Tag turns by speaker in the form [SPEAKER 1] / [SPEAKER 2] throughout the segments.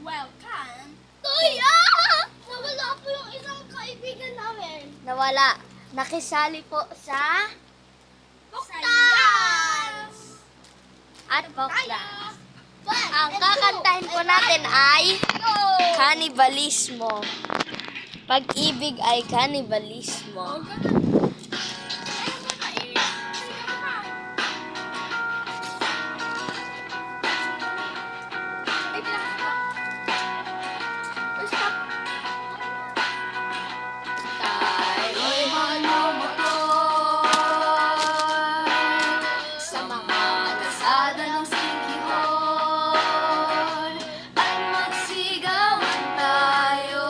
[SPEAKER 1] welcome.
[SPEAKER 2] Kuya! Nawala po yung isang kaibigan namin.
[SPEAKER 3] Nawala. Nakisali po sa
[SPEAKER 1] Dance!
[SPEAKER 3] at folk dance. Ang kakantahin po natin ay Kanibalismo. Pag-ibig ay kanibalismo. Tayo'y manomotor sa mga kalsada ng Siquijor at magsigawan tayo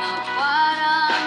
[SPEAKER 3] na parang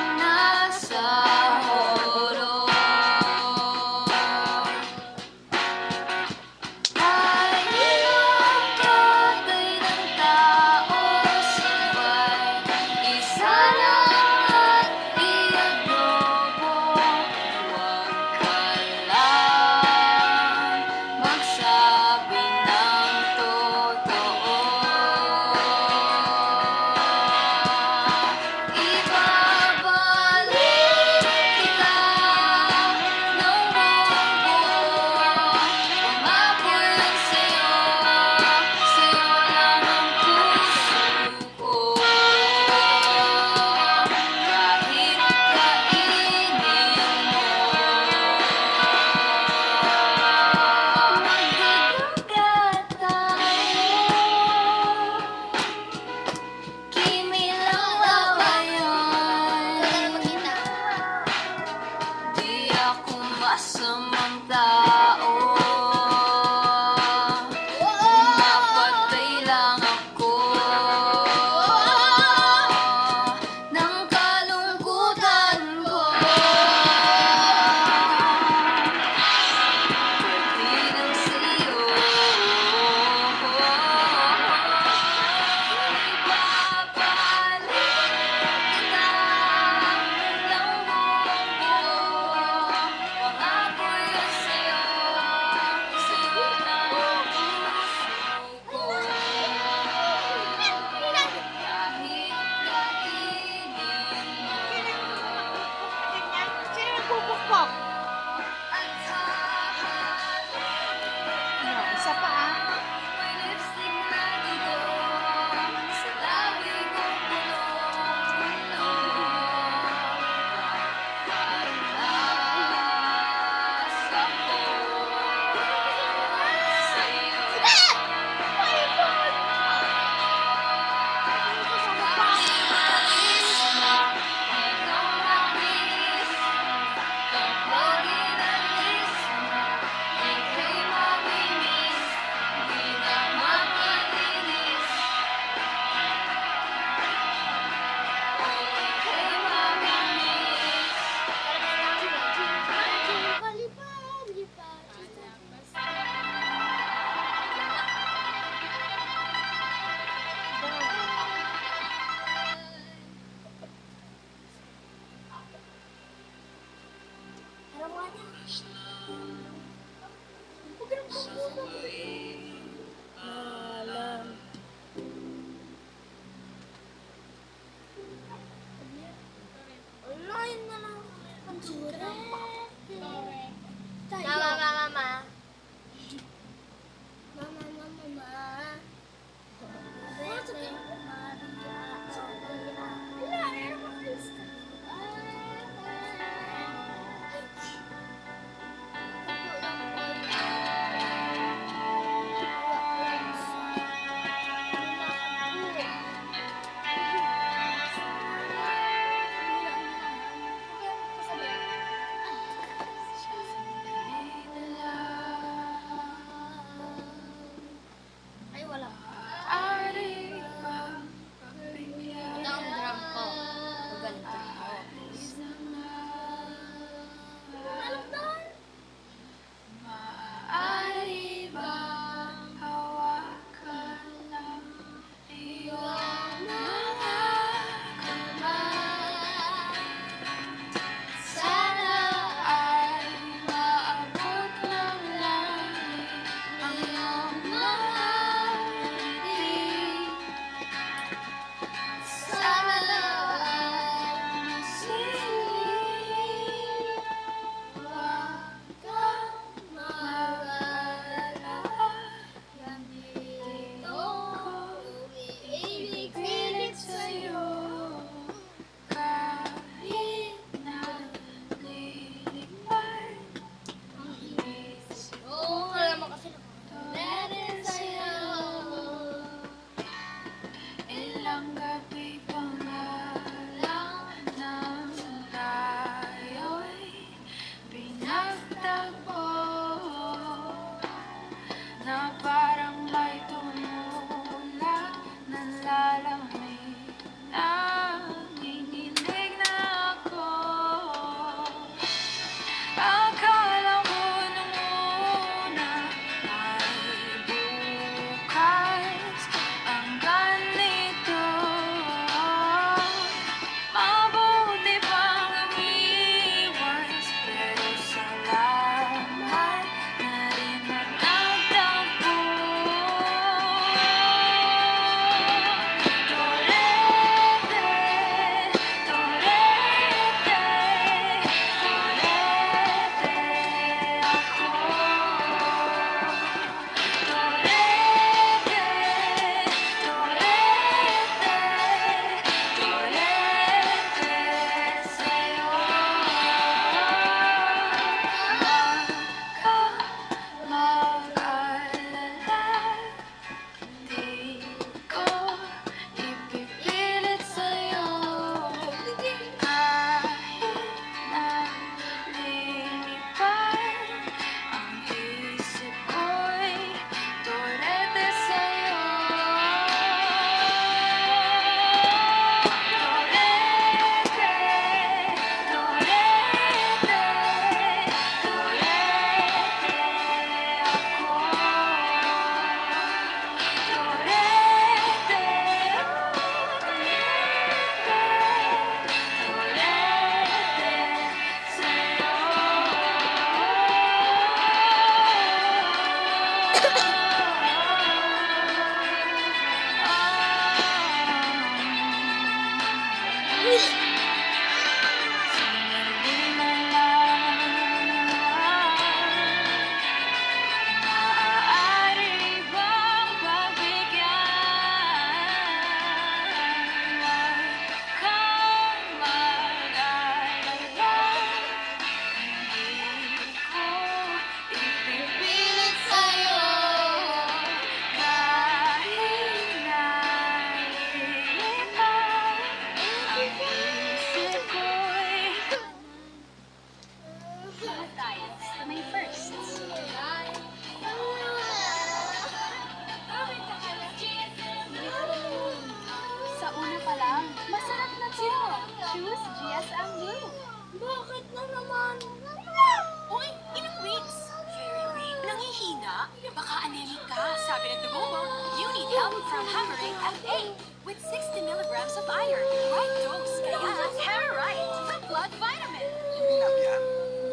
[SPEAKER 1] from Hammerite F8 with 60 milligrams of iron. Right dose, kaya Hammerite, the blood vitamin.
[SPEAKER 4] Minap yan.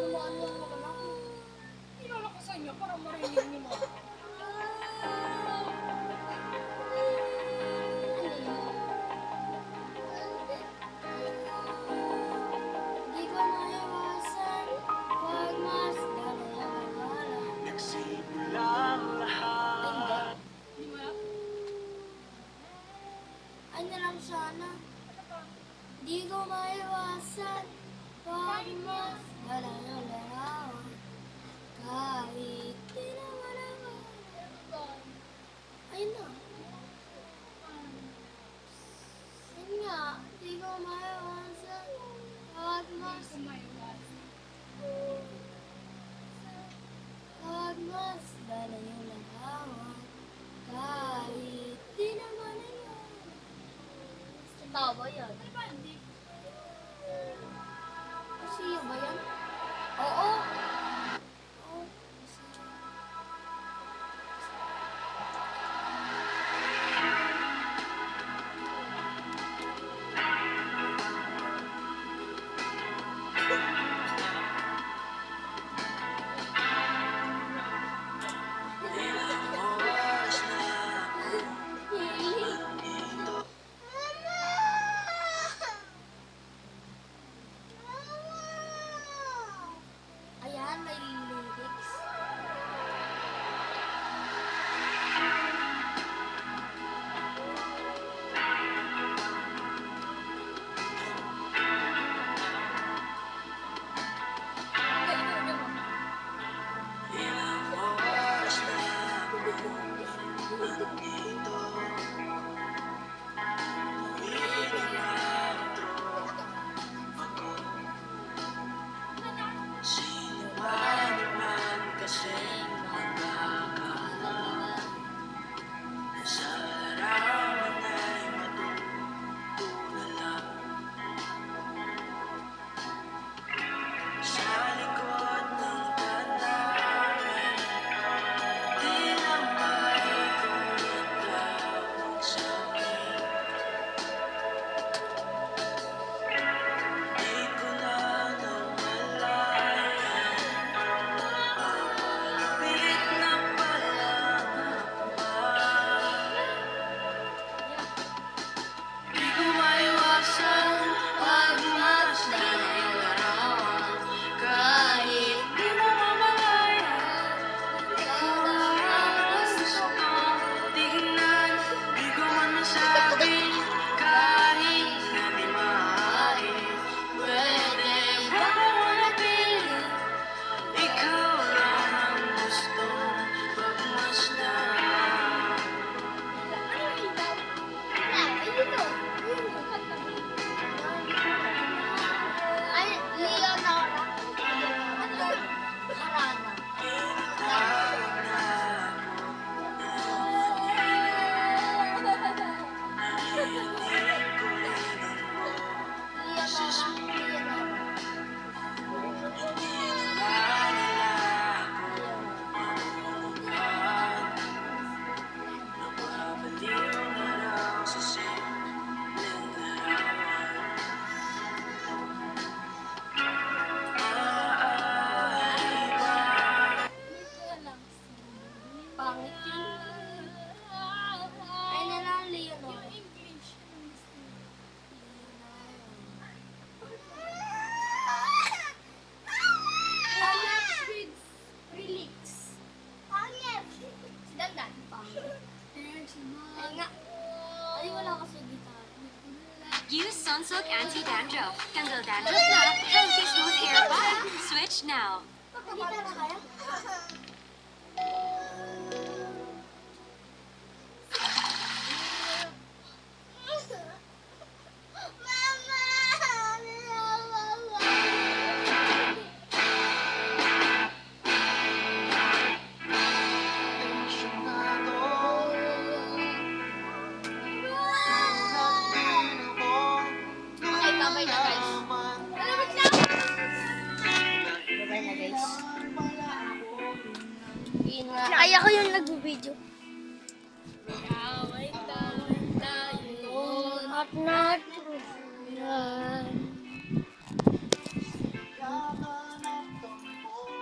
[SPEAKER 2] Gumaan lang naman ako.
[SPEAKER 5] Inalakasan niyo para marinig niyo mo.
[SPEAKER 2] Di ko maiwasan pag mas dalawa.
[SPEAKER 4] Nagsimulang lahat.
[SPEAKER 2] Ano lang sana? Di ko maiwasan pag mas dalawa. Kahit di naman ako. Ayun na. Ayun nga, di ko maiwasan pag mas dalawa. Kahit di naman ako.
[SPEAKER 3] Tao ba yun?
[SPEAKER 2] Kasi yun ba yan?
[SPEAKER 3] Oo.
[SPEAKER 2] Oo.
[SPEAKER 4] Oras na ito.
[SPEAKER 2] Ayan, may lyrics.
[SPEAKER 4] Ilang oras na nandito. Umiinatro ako. Sino ba naman kasing makakaalam sa larawan ay matutulala sa likod ng tanawin. Tila may tumatawag sa'kin. Di ko na namalayan. Malapit na pala di ko maiwasan pag masdan ang larawan. Kahit di mo mamalayan, ikaw lang ang gusto kong tingnan. Di ko man masabi kahit na di maaari. Pwede ba manatili? Ikaw lang ang gustong pagmasdan.
[SPEAKER 2] Ay, Leonora.
[SPEAKER 3] Harana.
[SPEAKER 4] Tinatawag na ako ng narinig ko rin ang boses mo. Hindi na nila ako mahulugan. Nababaliw na lang sa simpleng larawan. Maaari ba
[SPEAKER 2] Pangit yun. Ay, na lang, Leonora.
[SPEAKER 3] Si Dandan.
[SPEAKER 2] Ay nga. Ay, wala kasi gitara.
[SPEAKER 1] Use Sunsilk Anti-Dandruff. Tanggal dandruff na, healthy smooth hair ba? Switch now.
[SPEAKER 2] Gitara kaya?
[SPEAKER 3] Okay, babay na guys. Babay na guys. Yun nga.
[SPEAKER 2] Ay, ako yung nag-video.
[SPEAKER 3] natuluyan.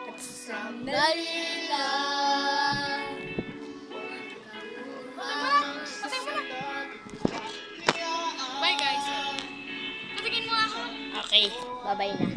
[SPEAKER 3] At sandali lang.
[SPEAKER 5] Bye guys. Patingin mo ako.
[SPEAKER 3] Okay, bye-bye na.